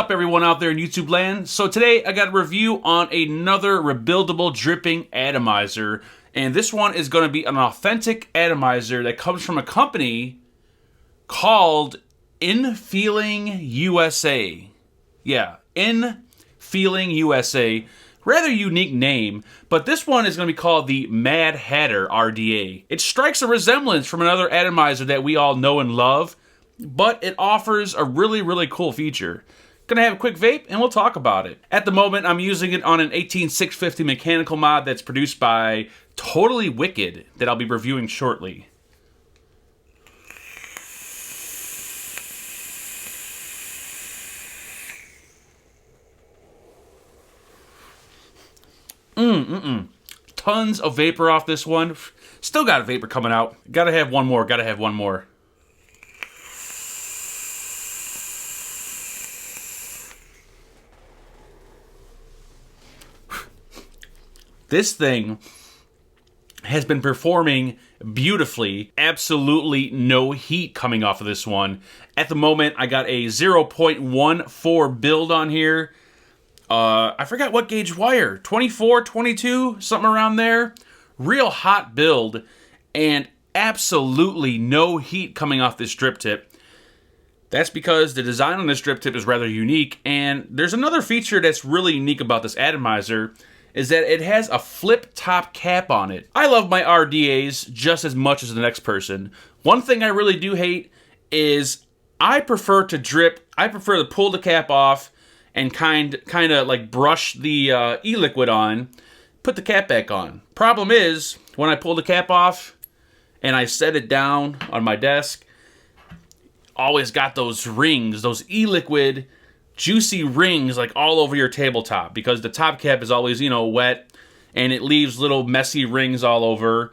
up, everyone out there in YouTube land? So today I got a review on another rebuildable dripping atomizer, and this one is going to be an authentic atomizer that comes from a company called Infeeling USA. Yeah, Infeeling USA. Rather unique name, but this one is going to be called the Mad Hatter RDA. It strikes a resemblance from another atomizer that we all know and love, but it offers a really cool feature. Gonna have a quick vape and we'll talk about it. At the moment, I'm using it on an 18650 mechanical mod that's produced by Totally Wicked that I'll be reviewing shortly. Tons of vapor off this one. Still got a vapor coming out. Gotta have one more, gotta have one more. This thing has been performing beautifully. Absolutely no heat coming off of this one. At the moment, I got a 0.14 build on here. I forgot what gauge wire. 24, 22, something around there. Real hot build, and absolutely no heat coming off this drip tip. That's because the design on this drip tip is rather unique, and there's another feature that's really unique about this atomizer, is that it has a flip top cap on it. I love my RDAs just as much as the next person. One thing I really do hate is I prefer to pull the cap off and kind of like brush the e-liquid on, put the cap back on. Problem is, when I pull the cap off and I set it down on my desk, always got those rings, those e-liquid juicy rings like all over your tabletop, because the top cap is always, wet and it leaves little messy rings all over.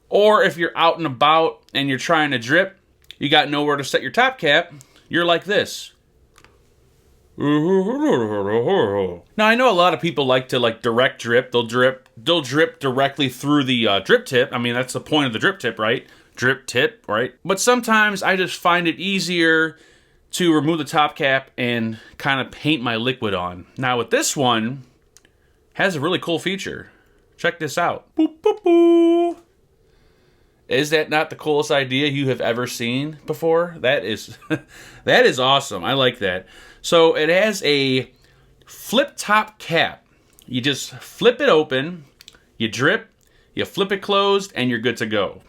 Or if you're out and about and you're trying to drip, you got nowhere to set your top cap, you're like this. Now I know a lot of people like to direct drip. They'll drip directly through the drip tip. I mean, that's the point of the drip tip, right? Drip tip, right? But sometimes I just find it easier to remove the top cap and kind of paint my liquid on. Now with this one, has a really cool feature. Check this out. Boop, boop, boop. Is that not the coolest idea you have ever seen before? That is awesome. I like that. So it has a flip top cap. You just flip it open, you drip, you flip it closed, and you're good to go.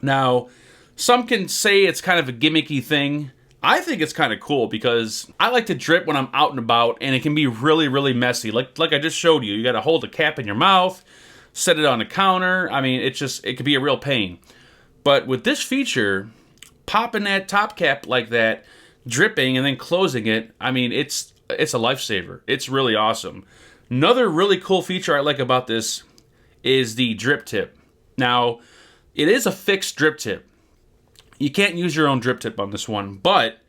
Now, some can say it's kind of a gimmicky thing. I think it's kind of cool because I like to drip when I'm out and about, and it can be really messy. Like I just showed you. You got to hold the cap in your mouth, set it on the counter. I mean, it could be a real pain. But with this feature, popping that top cap like that, dripping and then closing it, I mean, it's a lifesaver. It's really awesome. Another really cool feature I like about this is the drip tip. Now, it is a fixed drip tip. You can't use your own drip tip on this one, but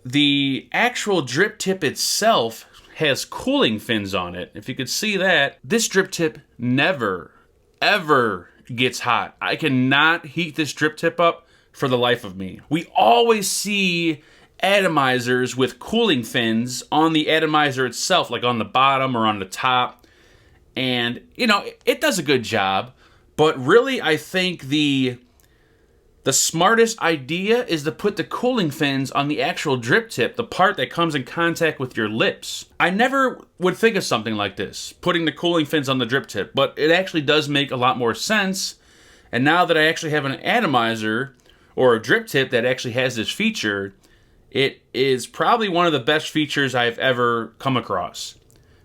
the actual drip tip itself has cooling fins on it. If you could see that, this drip tip never, ever gets hot. I cannot heat this drip tip up for the life of me. We always see atomizers with cooling fins on the atomizer itself, like on the bottom or on the top. And, it does a good job. But really, I think the smartest idea is to put the cooling fins on the actual drip tip, the part that comes in contact with your lips. I never would think of something like this, putting the cooling fins on the drip tip, but it actually does make a lot more sense. And now that I actually have an atomizer or a drip tip that actually has this feature, it is probably one of the best features I've ever come across.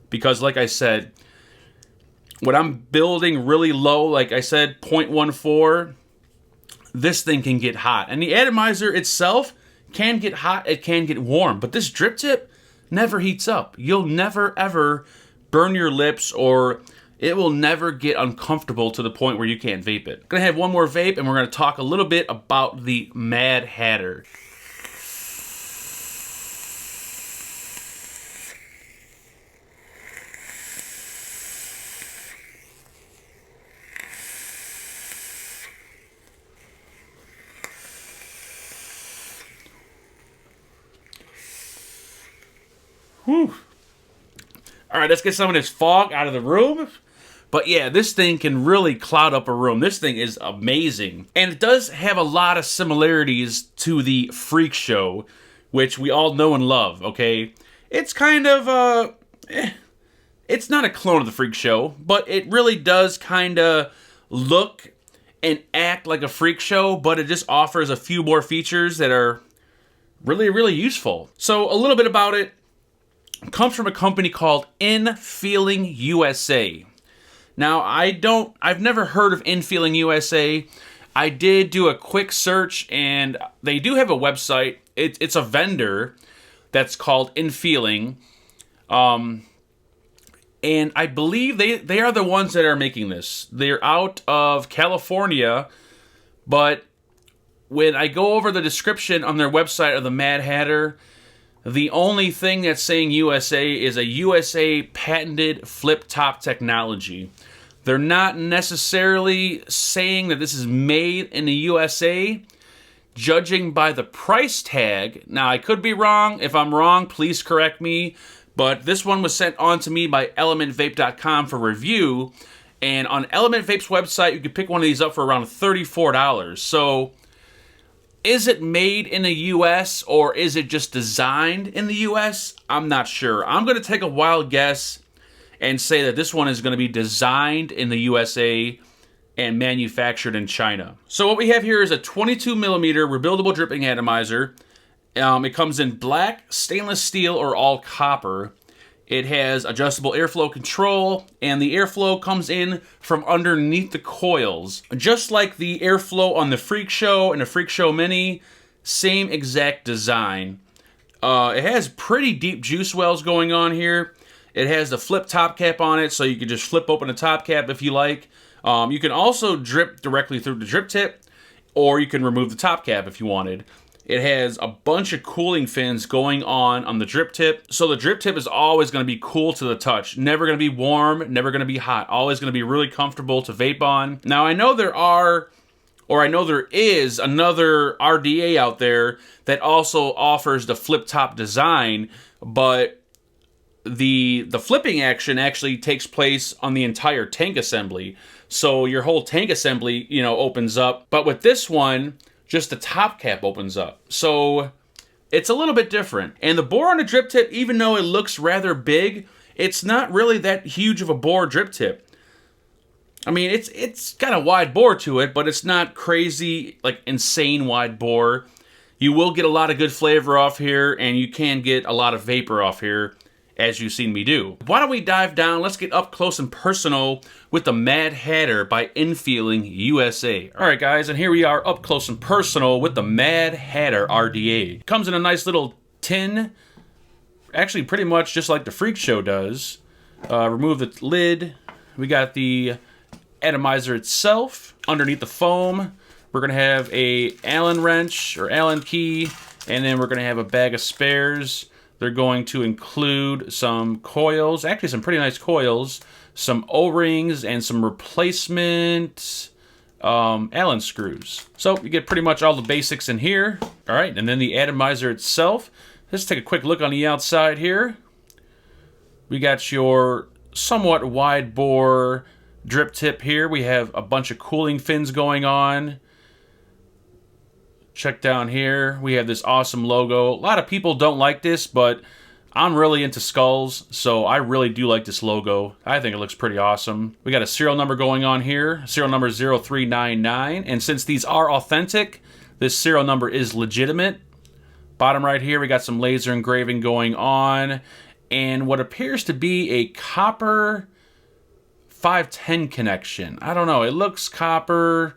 Because like I said, when I'm building really low, like I said, 0.14, this thing can get hot. And the atomizer itself can get hot, it can get warm. But this drip tip never heats up. You'll never, ever burn your lips, or it will never get uncomfortable to the point where you can't vape it. Gonna have one more vape, and we're gonna talk a little bit about the Mad Hatter. Whew. All right, let's get some of this fog out of the room. But yeah, this thing can really cloud up a room. This thing is amazing. And it does have a lot of similarities to the Freak Show, which we all know and love, okay? It's kind of, it's not a clone of the Freak Show, but it really does kind of look and act like a Freak Show, but it just offers a few more features that are really, really useful. So a little bit about it. It comes from a company called InFeeling USA. Now, I've never heard of InFeeling USA. I did do a quick search, and they do have a website. It's a vendor that's called InFeeling. And I believe they are the ones that are making this. They're out of California, but when I go over the description on their website of the Mad Hatter, the only thing that's saying USA is a USA patented flip-top technology. They're not necessarily saying that this is made in the USA, judging by the price tag. Now, I could be wrong. If I'm wrong, please correct me. But this one was sent on to me by elementvape.com for review. And on Element Vape's website, you could pick one of these up for around $34. So, is it made in the US or is it just designed in the US? I'm not sure. I'm going to take a wild guess and say that this one is going to be designed in the USA and manufactured in China. So what we have here is a 22 millimeter rebuildable dripping atomizer. It comes in black, stainless steel, or all copper. It has adjustable airflow control, and the airflow comes in from underneath the coils. Just like the airflow on the Freak Show and the Freak Show Mini, same exact design. It has pretty deep juice wells going on here. It has the flip top cap on it, so you can just flip open the top cap if you like. You can also drip directly through the drip tip, or you can remove the top cap if you wanted. It has a bunch of cooling fins going on the drip tip. So the drip tip is always going to be cool to the touch. Never going to be warm, never going to be hot. Always going to be really comfortable to vape on. Now, I know there is another RDA out there that also offers the flip top design, but the flipping action actually takes place on the entire tank assembly. So your whole tank assembly, opens up. But with this one, just the top cap opens up. So it's a little bit different. And the bore on the drip tip, even though it looks rather big, it's not really that huge of a bore drip tip. I mean, it's got a wide bore to it, but it's not crazy, like insane wide bore. You will get a lot of good flavor off here, and you can get a lot of vapor off here, as you've seen me do. Why don't we dive down? Let's get up close and personal with the Mad Hatter by InFeeling USA. All right, guys, and here we are up close and personal with the Mad Hatter RDA. Comes in a nice little tin, actually pretty much just like the Freak Show does. Remove the lid. We got the atomizer itself. Underneath the foam, we're gonna have a Allen wrench or Allen key, and then we're gonna have a bag of spares. They're going to include some coils, actually some pretty nice coils, some O-rings, and some replacement Allen screws. So you get pretty much all the basics in here. All right, and then the atomizer itself. Let's take a quick look on the outside here. We got your somewhat wide bore drip tip here. We have a bunch of cooling fins going on. Check down here. We have this awesome logo. A lot of people don't like this, but I'm really into skulls, so I really do like this logo. I think it looks pretty awesome. We got a serial number going on here. Serial number 0399. And since these are authentic, this serial number is legitimate. Bottom right here, we got some laser engraving going on. And what appears to be a copper 510 connection. I don't know. It looks copper,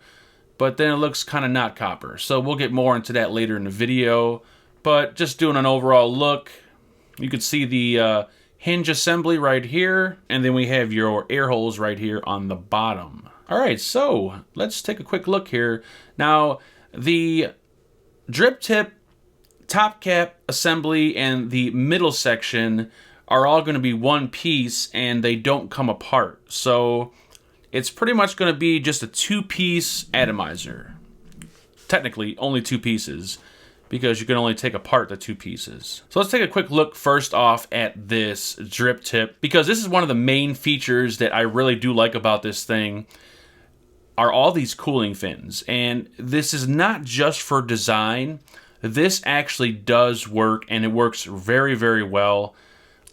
but then it looks kind of not copper. So we'll get more into that later in the video. But just doing an overall look, you can see the hinge assembly right here. And then we have your air holes right here on the bottom. All right, so let's take a quick look here. Now, the drip tip, top cap assembly, and the middle section are all going to be one piece, and they don't come apart. So it's pretty much going to be just a two-piece atomizer. Technically, only two pieces. because you can only take apart the 2 pieces. So let's take a quick look first off at this drip tip, because this is one of the main features that I really do like about this thing, are all these cooling fins. And this is not just for design. This actually does work, and it works very, very well.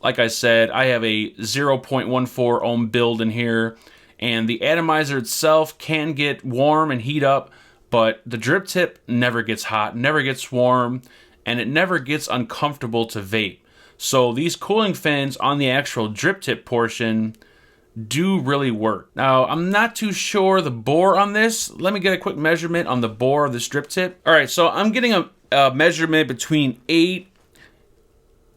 Like I said, I have a 0.14 ohm build in here, and the atomizer itself can get warm and heat up, but the drip tip never gets hot, never gets warm, and it never gets uncomfortable to vape. So these cooling fins on the actual drip tip portion do really work. Now, I'm not too sure the bore on this. Let me get a quick measurement on the bore of this drip tip. All right, so I'm getting a measurement between 8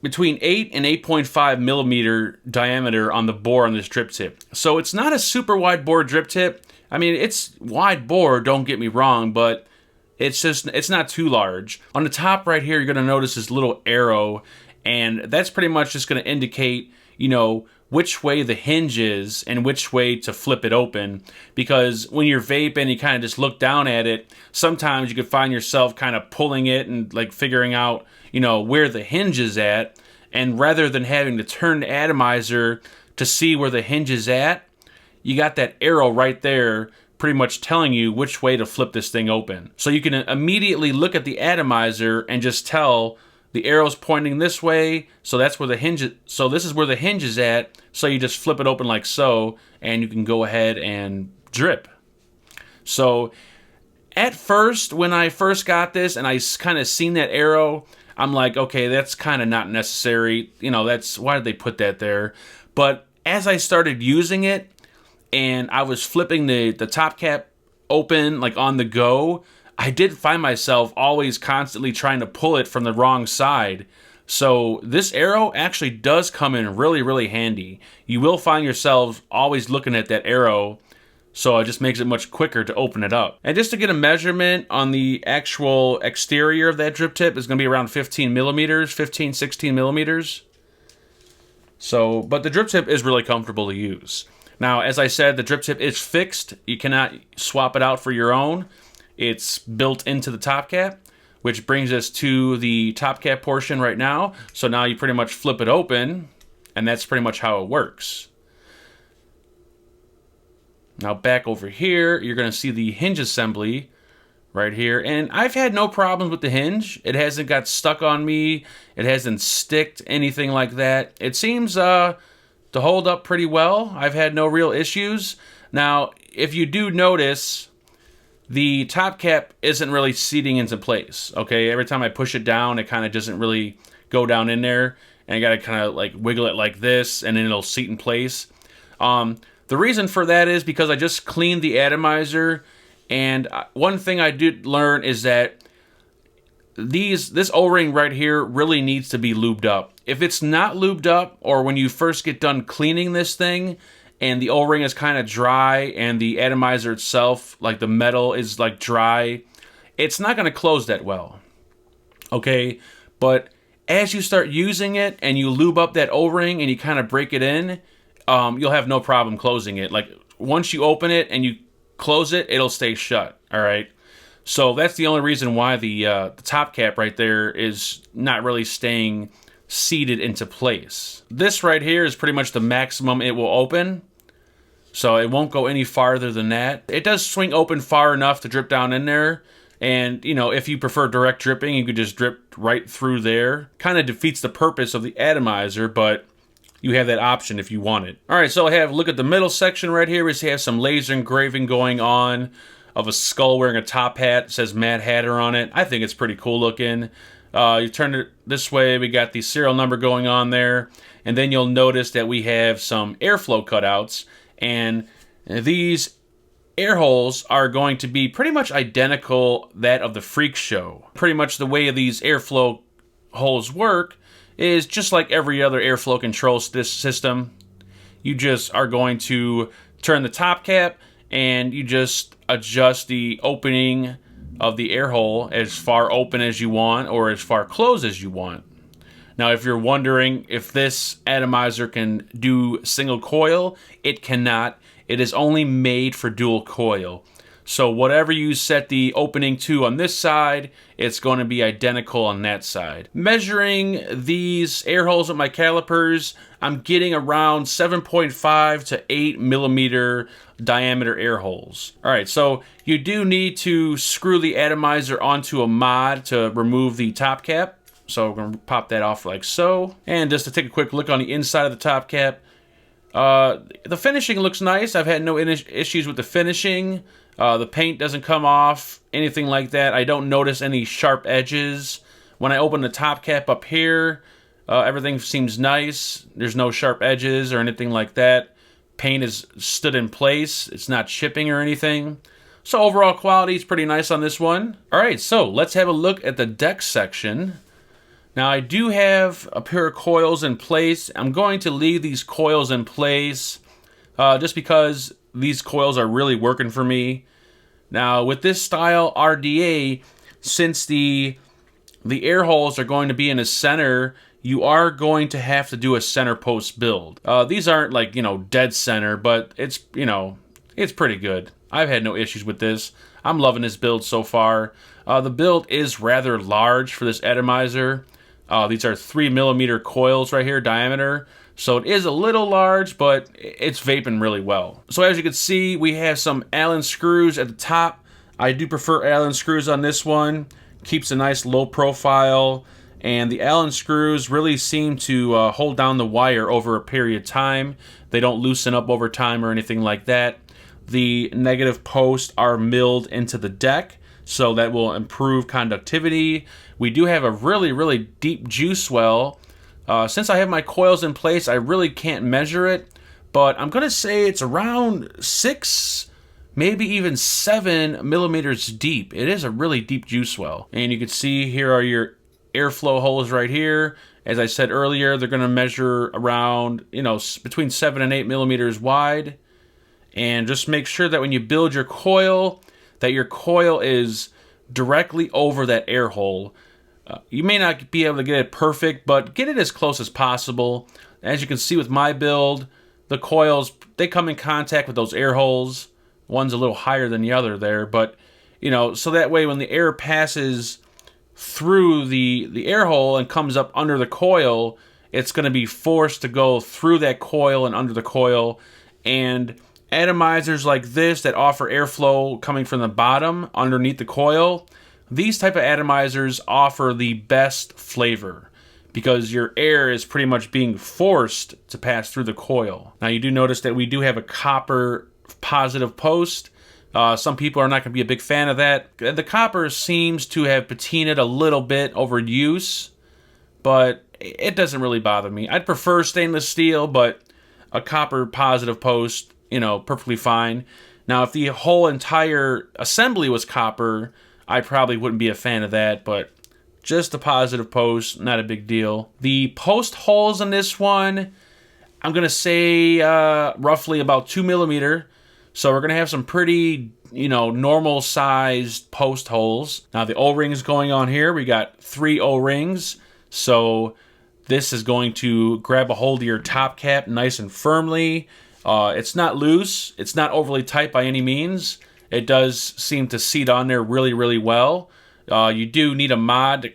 and 8.5 millimeter diameter on the bore on this drip tip. So it's not a super wide bore drip tip. I mean, it's wide bore, don't get me wrong, but it's not too large. On the top right here, you're gonna notice this little arrow, and that's pretty much just gonna indicate, you know, which way the hinge is and which way to flip it open. Because when you're vaping, you kind of just look down at it, sometimes you could find yourself kind of pulling it and like figuring out, you know, where the hinge is at. And rather than having to turn the atomizer to see where the hinge is at, you got that arrow right there pretty much telling you which way to flip this thing open. So you can immediately look at the atomizer and just tell the arrow's pointing this way, so that's where the hinge is, so this is where the hinge is at, so you just flip it open like so, and you can go ahead and drip. So at first, when I first got this and I kind of seen that arrow, I'm like, okay, that's kind of not necessary. You know, why did they put that there? But as I started using it, and I was flipping the top cap open like on the go, I did find myself always constantly trying to pull it from the wrong side. So this arrow actually does come in really, really handy. You will find yourself always looking at that arrow, so it just makes it much quicker to open it up. And just to get a measurement on the actual exterior of that drip tip is going to be around 15 millimeters, 15, 16 millimeters. So, but the drip tip is really comfortable to use. Now, as I said, the drip tip is fixed. You cannot swap it out for your own. It's built into the top cap, which brings us to the top cap portion right now. So now you pretty much flip it open, and that's pretty much how it works. Now back over here, you're going to see the hinge assembly right here. And I've had no problems with the hinge. It hasn't got stuck on me. It hasn't sticked, anything like that. It seems to hold up pretty well. I've had no real issues. Now, if you do notice, the top cap isn't really seating into place, okay? Every time I push it down, it kind of doesn't really go down in there, and I gotta kind of like wiggle it like this, and then it'll seat in place. The reason for that is because I just cleaned the atomizer, and one thing I did learn is that this O-ring right here really needs to be lubed up. If it's not lubed up, or when you first get done cleaning this thing, and the O-ring is kind of dry, and the atomizer itself, like the metal, is like dry, it's not going to close that well, okay? But as you start using it, and you lube up that O-ring, and you kind of break it in, you'll have no problem closing it. Like, once you open it, and you close it, it'll stay shut, all right? So that's the only reason why the top cap right there is not really staying seated into place. This right here is pretty much the maximum it will open. So it won't go any farther than that. It does swing open far enough to drip down in there. And, you know, if you prefer direct dripping, you could just drip right through there. Kind of defeats the purpose of the atomizer, but you have that option if you want it. All right, so I have, look at the middle section right here. We have some laser engraving going on of a skull wearing a top hat. It says Mad Hatter on it. I think it's pretty cool looking. You turn it this way, we got the serial number going on there. And then you'll notice that we have some airflow cutouts. And these air holes are going to be pretty much identical that of the Freak Show. Pretty much the way these airflow holes work is just like every other airflow control system. You just are going to turn the top cap and you just adjust the opening of the air hole as far open as you want or as far closed as you want. Now, if you're wondering if this atomizer can do single coil, it cannot. It is only made for dual coil. So whatever you set the opening to on this side, it's going to be identical on that side. Measuring these air holes with my calipers, I'm getting around 7.5 to 8 millimeter diameter air holes. All right, so you do need to screw the atomizer onto a mod to remove the top cap. So we're going to pop that off like so. And just to take a quick look on the inside of the top cap, the finishing looks nice. I've had no issues with the finishing. The paint doesn't come off, anything like that. I don't notice any sharp edges. When I open the top cap up here, everything seems nice. There's no sharp edges or anything like that. Paint is stood in place. It's not chipping or anything. So overall quality is pretty nice on this one. All right, so let's have a look at the deck section. Now I do have a pair of coils in place. I'm going to leave these coils in place just because these coils are really working for me. Now with this style RDA, since the air holes are going to be in the center, you are going to have to do a center post build. These aren't like, dead center, but it's, it's pretty good. I've had no issues with this. I'm loving this build so far. The build is rather large for this atomizer. These are 3 millimeter coils right here, diameter. So it is a little large, but it's vaping really well. So as you can see, we have some Allen screws at the top. I do prefer Allen screws on this one. Keeps a nice low profile. And the Allen screws really seem to hold down the wire over a period of time. They don't loosen up over time or anything like that. The negative posts are milled into the deck, so that will improve conductivity. We do have a really, really deep juice well. Since I have my coils in place, I really can't measure it, but I'm going to say it's around 6, maybe even 7 millimeters deep. It is a really deep juice well. And you can see here are your airflow holes right here. As I said earlier, they're going to measure around, between 7 and 8 millimeters wide. And just make sure that when you build your coil, that your coil is directly over that air hole. You may not be able to get it perfect, but get it as close as possible. As you can see with my build, the coils, they come in contact with those air holes. One's a little higher than the other there, but, so that way when the air passes through the air hole and comes up under the coil, it's going to be forced to go through that coil and under the coil. And atomizers like this that offer airflow coming from the bottom underneath the coil, these type of atomizers offer the best flavor because your air is pretty much being forced to pass through the coil. Now you do notice that we do have a copper positive post. Some people are not going to be a big fan of that. The copper seems to have patinaed a little bit over use, but it doesn't really bother me. I'd prefer stainless steel, but a copper positive post, perfectly fine. Now, if the whole entire assembly was copper, I probably wouldn't be a fan of that, but just a positive post, not a big deal. The post holes in this one, I'm going to say roughly about 2 millimeter. So we're going to have some pretty, normal sized post holes. Now the O-rings going on here, we got 3 O-rings. So this is going to grab a hold of your top cap nice and firmly. It's not loose. It's not overly tight by any means. It does seem to seat on there really, really well. You do need a mod to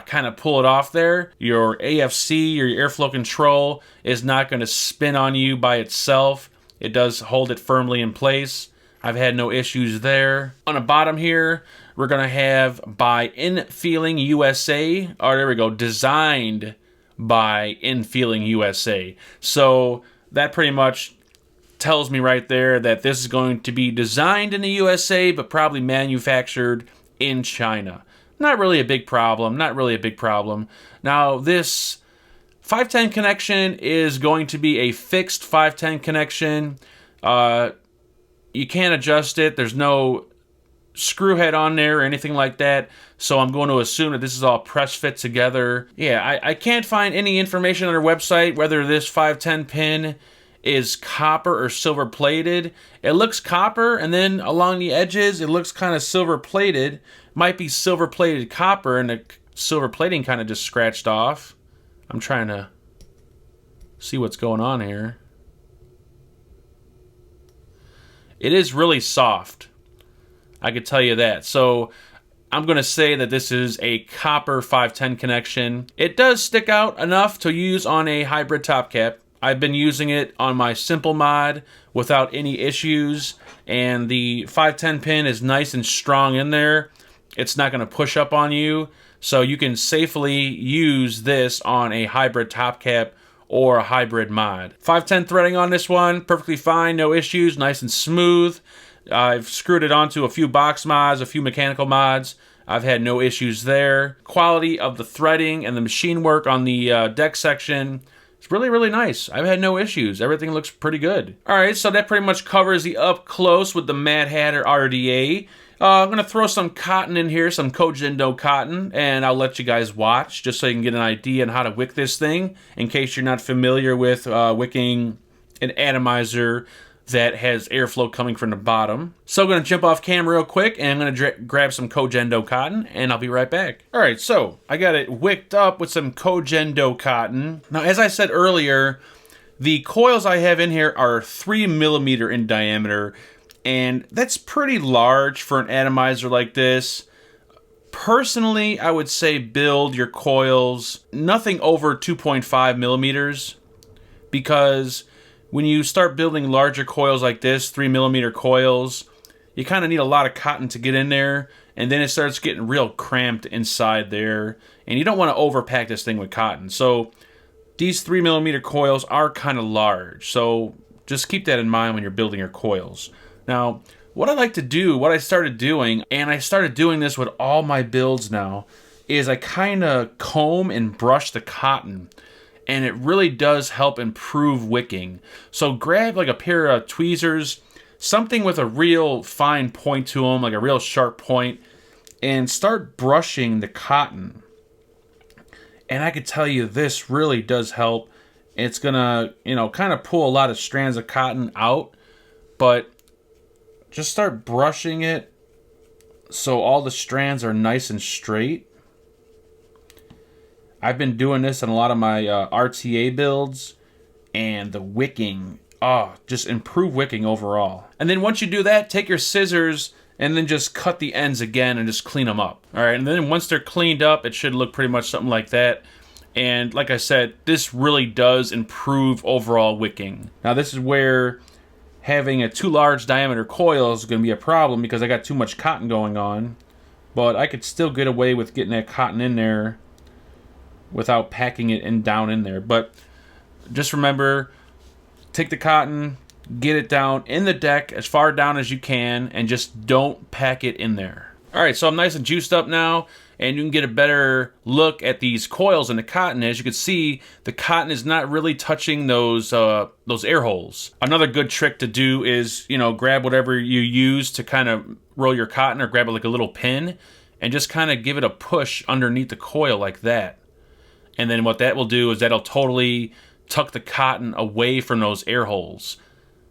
kind of pull it off there. Your AFC, your airflow control, is not going to spin on you by itself. It does hold it firmly in place. I've had no issues there. On the bottom here, we're going to have by Infeeling USA. Oh, there we go. Designed by Infeeling USA. So that pretty much tells me right there that this is going to be designed in the USA, but probably manufactured in China. Not really a big problem. Not really a big problem. Now, this 510 connection is going to be a fixed 510 connection. You can't adjust it. There's no screw head on there or anything like that. So I'm going to assume that this is all press fit together. Yeah, I can't find any information on their website whether this 510 pin is copper or silver plated. It looks copper, and then along the edges it looks kind of silver plated. Might be silver plated copper, and the silver plating kind of just scratched off. I'm trying to see what's going on here. It is really soft. I could tell you that. So I'm going to say that this is a copper 510 connection. It does stick out enough to use on a hybrid top cap. I've been using it on my simple mod without any issues, and the 510 pin is nice and strong in there. It's not going to push up on you, so you can safely use this on a hybrid top cap or a hybrid mod. 510 threading on this one, perfectly fine, no issues, nice and smooth. I've screwed it onto a few box mods, a few mechanical mods. I've had no issues there. Quality of the threading and the machine work on the deck section, it's really, really nice. I've had no issues. Everything looks pretty good. All right, so that pretty much covers the up close with the Mad Hatter RDA. I'm going to throw some cotton in here, some Kojendo cotton, and I'll let you guys watch just so you can get an idea on how to wick this thing in case you're not familiar with wicking an atomizer that has airflow coming from the bottom. So I'm going to jump off camera real quick, and I'm going to grab some Kojendo cotton, and I'll be right back. All right, so I got it wicked up with some Kojendo cotton. Now, as I said earlier, the coils I have in here are 3mm in diameter, and that's pretty large for an atomizer like this. Personally, I would say build your coils nothing over 2.5mm, because when you start building larger coils like this, 3mm coils, you kind of need a lot of cotton to get in there, and then it starts getting real cramped inside there, and you don't want to overpack this thing with cotton. So these 3mm coils are kind of large, so just keep that in mind when you're building your coils. Now, what I like to do, what I started doing, and I started doing this with all my builds now, is I kind of comb and brush the cotton. And it really does help improve wicking. So grab like a pair of tweezers, something with a real fine point to them, like a real sharp point, and start brushing the cotton. And I could tell you this really does help. It's gonna, kind of pull a lot of strands of cotton out, but just start brushing it so all the strands are nice and straight. I've been doing this in a lot of my RTA builds, and the wicking, just improve wicking overall. And then once you do that, take your scissors and then just cut the ends again and just clean them up. All right, and then once they're cleaned up, it should look pretty much something like that. And like I said, this really does improve overall wicking. Now this is where having a too large diameter coil is going to be a problem because I got too much cotton going on. But I could still get away with getting that cotton in there without packing it down in there. But just remember, take the cotton, get it down in the deck as far down as you can, and just don't pack it in there. All right, so I'm nice and juiced up now, and you can get a better look at these coils and the cotton. As you can see, the cotton is not really touching those air holes. Another good trick to do is, grab whatever you use to kind of roll your cotton, or grab it like a little pin, and just kind of give it a push underneath the coil like that. And then what that will do is that'll totally tuck the cotton away from those air holes.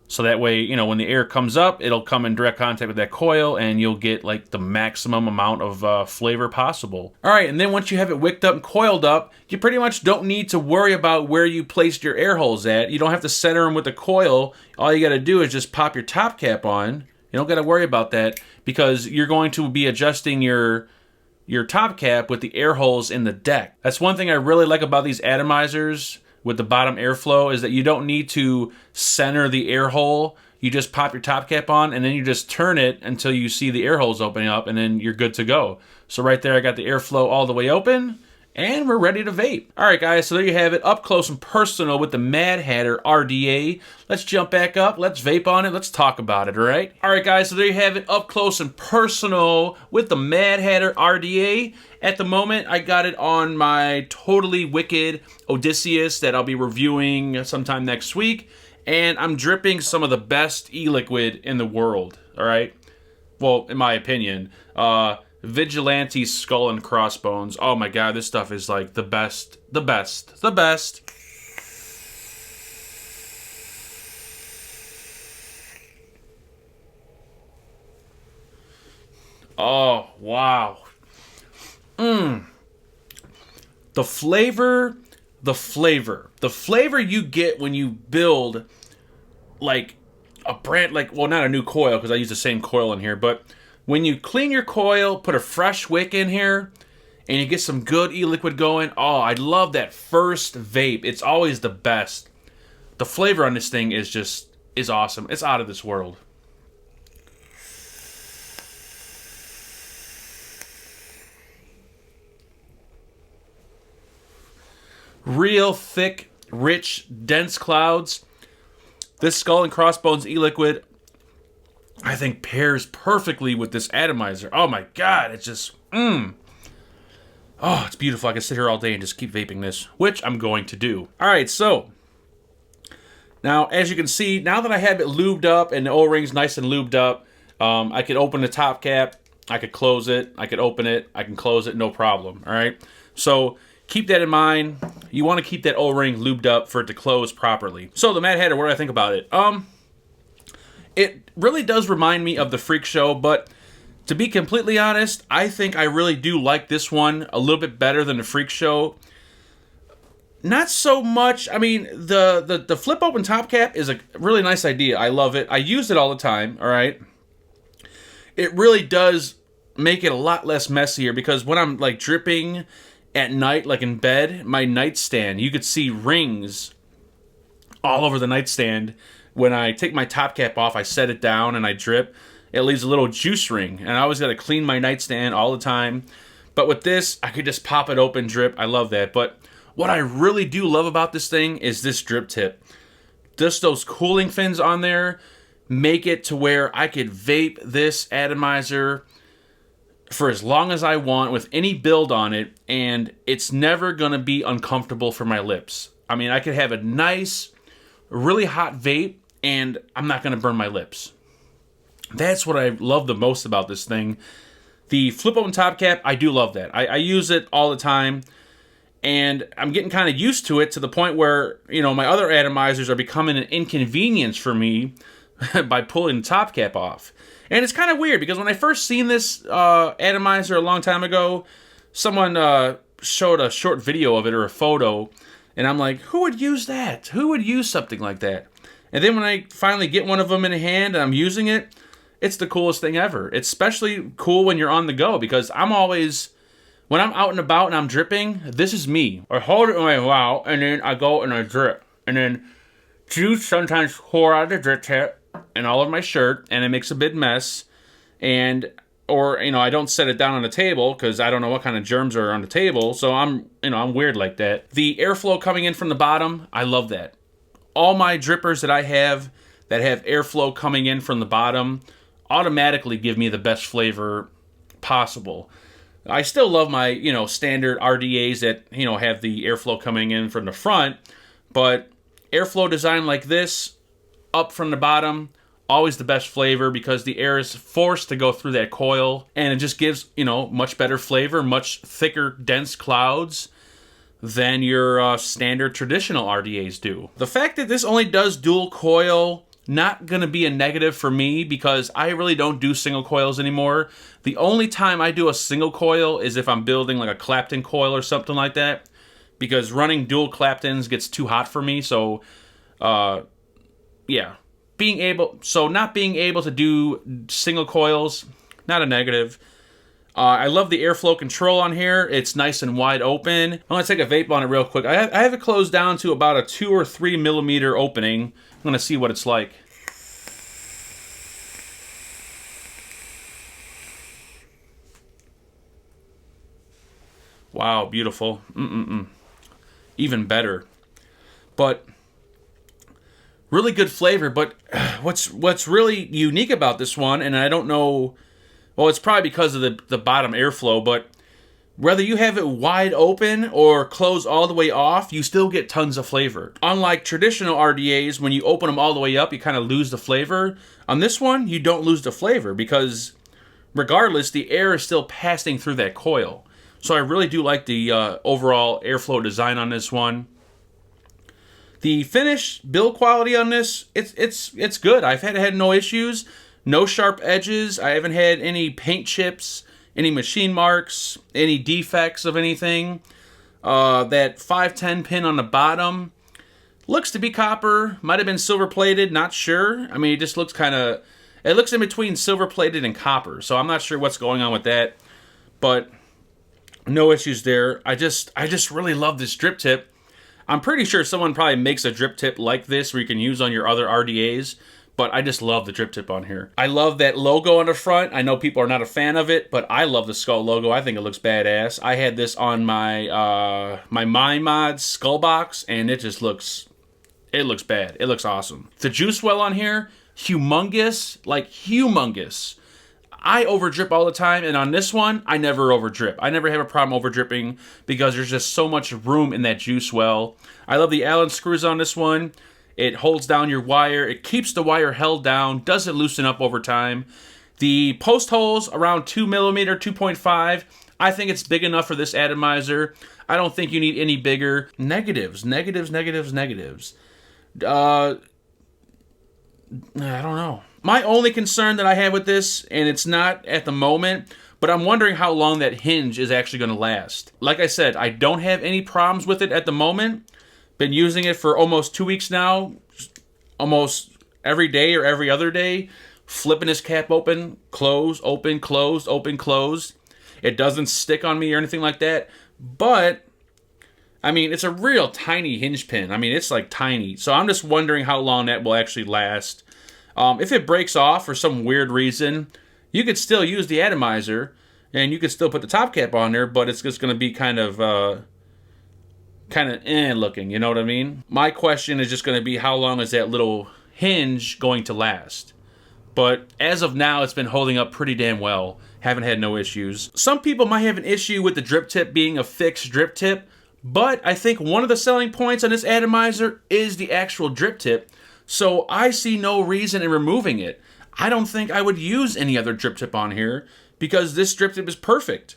So that way, when the air comes up, it'll come in direct contact with that coil, and you'll get like the maximum amount of flavor possible. All right, and then once you have it wicked up and coiled up, you pretty much don't need to worry about where you placed your air holes at. You don't have to center them with the coil. All you got to do is just pop your top cap on. You don't got to worry about that, because you're going to be adjusting your top cap with the air holes in the deck. That's one thing I really like about these atomizers with the bottom airflow, is that you don't need to center the air hole. You just pop your top cap on, and then you just turn it until you see the air holes opening up, and then you're good to go. So right there, I got the airflow all the way open, and we're ready to vape. All right, guys, so there you have it, up close and personal with the Mad Hatter RDA. Let's jump back up, let's vape on it, let's talk about it, all right? All right, guys, so there you have it, up close and personal with the Mad Hatter RDA. At the moment, I got it on my totally wicked Odysseus that I'll be reviewing sometime next week, and I'm dripping some of the best e-liquid in the world, all right? Well, in my opinion. Vigilante Skull and Crossbones. Oh my god, this stuff is like the best. The best. The best. Oh, wow. The flavor you get when you build like a brand, like, well, not a new coil because I use the same coil in here, but When you clean your coil, put a fresh wick in here, and you get some good e-liquid going. Oh, I love that first vape. It's always the best. The flavor on this thing is awesome. It's out of this world. Real thick, rich, dense clouds. This Skull and Crossbones e-liquid, I think, pairs perfectly with this atomizer. Oh my god, it's just, Oh, it's beautiful. I can sit here all day and just keep vaping this, which I'm going to do. Alright, so, now, as you can see, now that I have it lubed up and the O-ring's nice and lubed up, I could open the top cap, I could close it, I could open it, I can close it, no problem, alright? So, keep that in mind. You want to keep that O-ring lubed up for it to close properly. So, the Mad Hatter, what do I think about it? It really does remind me of the Freak Show, but to be completely honest, I think I really do like this one a little bit better than the Freak Show. Not so much. I mean, the flip open top cap is a really nice idea. I love it. I use it all the time, all right? It really does make it a lot less messier because when I'm like dripping at night, like in bed, my nightstand, you could see rings all over the nightstand. When I take my top cap off, I set it down and I drip. It leaves a little juice ring, and I always got to clean my nightstand all the time. But with this, I could just pop it open, drip. I love that. But what I really do love about this thing is this drip tip. Just those cooling fins on there make it to where I could vape this atomizer for as long as I want with any build on it, and it's never going to be uncomfortable for my lips. I mean, I could have a nice, really hot vape, and I'm not going to burn my lips. That's what I love the most about this thing. The flip open top cap, I do love that. I use it all the time, and I'm getting kind of used to it to the point where, you know, my other atomizers are becoming an inconvenience for me by pulling the top cap off. And it's kind of weird because when I first seen this atomizer a long time ago, someone showed a short video of it or a photo, and I'm like, who would use that? Who would use something like that? And then when I finally get one of them in hand and I'm using it, it's the coolest thing ever. It's especially cool when you're on the go because I'm always, when I'm out and about and I'm dripping, this is me. I hold it in my mouth and then I go and I drip. And then juice sometimes pour out of the drip tip and all over my shirt, and it makes a big mess. And, or, you know, I don't set it down on the table because I don't know what kind of germs are on the table. So I'm weird like that. The airflow coming in from the bottom, I love that. All my drippers that I have that have airflow coming in from the bottom automatically give me the best flavor possible. I still love my, you know, standard RDAs that, you know, have the airflow coming in from the front, but airflow design like this, up from the bottom, always the best flavor because the air is forced to go through that coil, and it just gives, you know, much better flavor, much thicker, dense clouds than your standard traditional RDAs do. The fact that this only does dual coil, not going to be a negative for me because I really don't do single coils anymore. The only time I do a single coil is if I'm building like a Clapton coil or something like that, because running dual Claptons gets too hot for me. So, yeah. Not being able to do single coils, not a negative. I love the airflow control on here. It's nice and wide open. I'm going to take a vape on it real quick. I have it closed down to about a 2 or 3 millimeter opening. I'm going to see what it's like. Wow, beautiful. Even better. But really good flavor. But what's really unique about this one, and I don't know, well, it's probably because of the bottom airflow, but whether you have it wide open or closed all the way off, you still get tons of flavor. Unlike traditional RDAs, when you open them all the way up, you kind of lose the flavor. On this one, you don't lose the flavor because regardless, the air is still passing through that coil. So I really do like the overall airflow design on this one. The finish build quality on this, it's good. I've had no issues, no sharp edges. I haven't had any paint chips, any machine marks, any defects of anything. That 510 pin on the bottom looks to be copper. Might have been silver plated, not sure. I mean, it just looks kind of, It looks in between silver plated and copper, so I'm not sure what's going on with that, but no issues there. I just really love this drip tip. I'm pretty sure someone probably makes a drip tip like this where you can use on your other RDAs, but I just love the drip tip on here. I love that logo on the front. I know people are not a fan of it, but I love the skull logo. I think it looks badass. I had this on my my Mod skull box, and it just looks, it looks bad. It looks awesome. The juice well on here, humongous, like humongous. I over drip all the time, and on this one, I never over drip. I never have a problem over dripping because there's just so much room in that juice well. I love the Allen screws on this one. It holds down your wire. It keeps the wire held down. Doesn't loosen up over time. The post holes around 2 millimeter, 2.5. I think it's big enough for this atomizer. I don't think you need any bigger. Negatives. I don't know. My only concern that I have with this, and it's not at the moment, but I'm wondering how long that hinge is actually going to last. Like I said, I don't have any problems with it at the moment. Been using it for almost 2 weeks now, almost every day or every other day, flipping this cap open, close, open, close, open, close. It doesn't stick on me or anything like that, but I mean, it's a real tiny hinge pin. I mean, it's like tiny. So I'm just wondering how long that will actually last. If it breaks off for some weird reason, you could still use the atomizer, and you could still put the top cap on there, but it's just going to be kind of looking, you know what I mean? My question is just going to be how long is that little hinge going to last? But as of now, it's been holding up pretty damn well. Haven't had no issues. Some people might have an issue with the drip tip being a fixed drip tip, but I think one of the selling points on this atomizer is the actual drip tip. So I see no reason in removing it. I don't think I would use any other drip tip on here because this drip tip is perfect.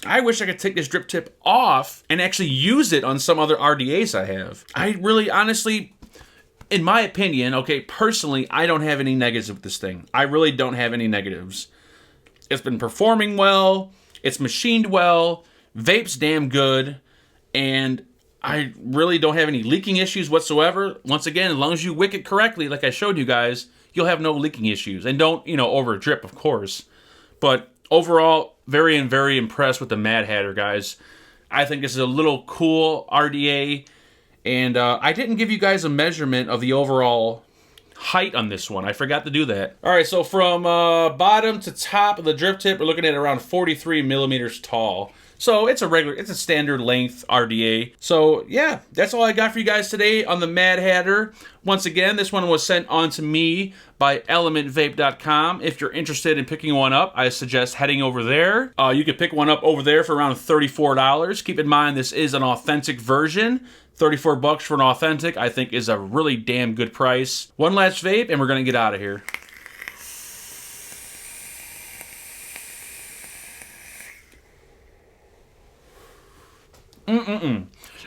I wish I could take this drip tip off and actually use it on some other RDAs I have. I really, honestly, in my opinion, okay, personally, I don't have any negatives with this thing. I really don't have any negatives. It's been performing well. It's machined well. Vape's damn good. And I really don't have any leaking issues whatsoever. Once again, as long as you wick it correctly, like I showed you guys, you'll have no leaking issues. And don't, over drip, of course. But overall, very impressed with the Mad Hatter, guys. I think this is a little cool RDA. And I didn't give you guys a measurement of the overall height on this one. I forgot to do that. All right, so from bottom to top of the drip tip, we're looking at around 43 millimeters tall. So it's a standard length RDA. So yeah, that's all I got for you guys today on the Mad Hatter. Once again, this one was sent on to me by elementvape.com. If you're interested in picking one up, I suggest heading over there. You can pick one up over there for around $34. Keep in mind, this is an authentic version. $34 for an authentic, I think, is a really damn good price. One last vape, and we're gonna get out of here.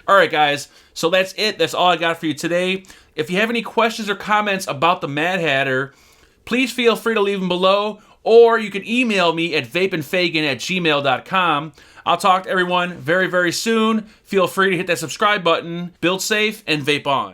All right, guys, so that's it. That's all I got for you today. If you have any questions or comments about the Mad Hatter, please feel free to leave them below, or you can email me at vapeandfagan@gmail.com. I'll talk to everyone very soon. Feel free to hit that subscribe button. Build safe and vape on.